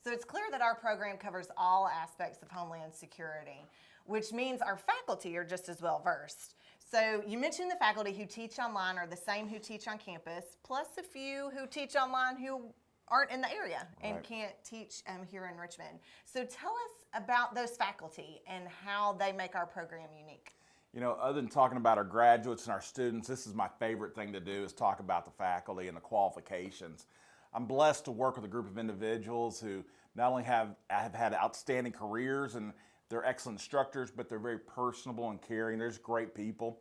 So it's clear that our program covers all aspects of Homeland Security, which means our faculty are just as well versed. So you mentioned the faculty who teach online are the same who teach on campus, plus a few who teach online who aren't in the area and can't teach here in Richmond. So tell us about those faculty and how they make our program unique. You know, other than talking about our graduates and our students, this is my favorite thing to do, is talk about the faculty and the qualifications. I'm blessed to work with a group of individuals who not only have had outstanding careers and they're excellent instructors, but they're very personable and caring. They're just great people.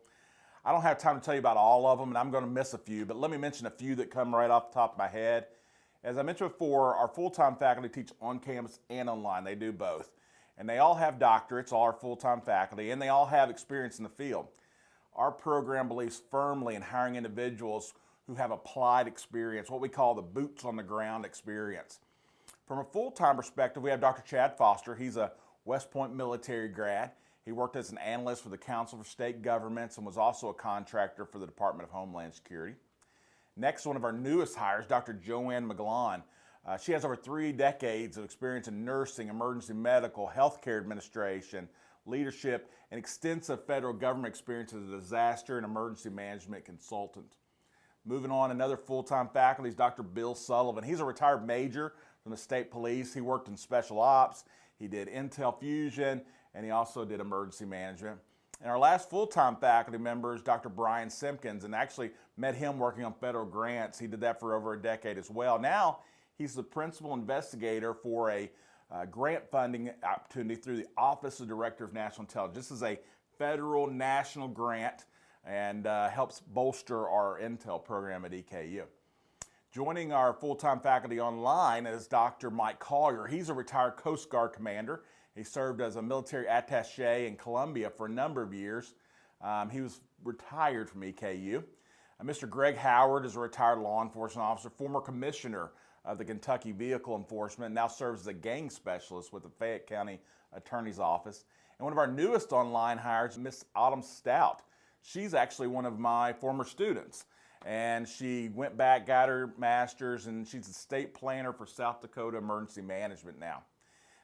I don't have time to tell you about all of them, and I'm going to miss a few, but let me mention a few that come right off the top of my head. As I mentioned before, our full-time faculty teach on campus and online. They do both. And they all have doctorates, all our full-time faculty, and they all have experience in the field. Our program believes firmly in hiring individuals who have applied experience, what we call the boots on the ground experience. From a full-time perspective, we have Dr. Chad Foster. He's a West Point military grad. He worked as an analyst for the Council for State Governments and was also a contractor for the Department of Homeland Security. Next, one of our newest hires, Dr. Joanne McGlown. She has over 3 decades of experience in nursing, emergency medical, healthcare administration, leadership, and extensive federal government experience as a disaster and emergency management consultant. Moving on, another full-time faculty is Dr. Bill Sullivan. He's a retired major from the state police. He worked in special ops, he did intel fusion, and he also did emergency management. And our last full-time faculty member is Dr. Brian Simpkins, and actually met him working on federal grants. He did that for over a decade as well. Now, he's the principal investigator for a grant funding opportunity through the Office of Director of National Intelligence. This is a federal national grant and helps bolster our intel program at EKU. Joining our full-time faculty online is Dr. Mike Collier. He's a retired Coast Guard commander. He served as a military attaché in Colombia for a number of years. He was retired from EKU. Mr. Greg Howard is a retired law enforcement officer, former commissioner of the Kentucky Vehicle Enforcement, now serves as a gang specialist with the Fayette County Attorney's Office. And one of our newest online hires is Miss Autumn Stout. She's actually one of my former students. And she went back, got her master's, and she's a state planner for South Dakota Emergency Management now.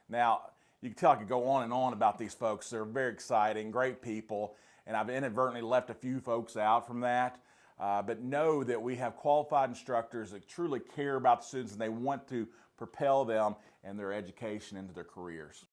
Now, you can tell I could go on and on about these folks. They're very exciting, great people, and I've inadvertently left a few folks out from that. But know that we have qualified instructors that truly care about the students and they want to propel them and their education into their careers.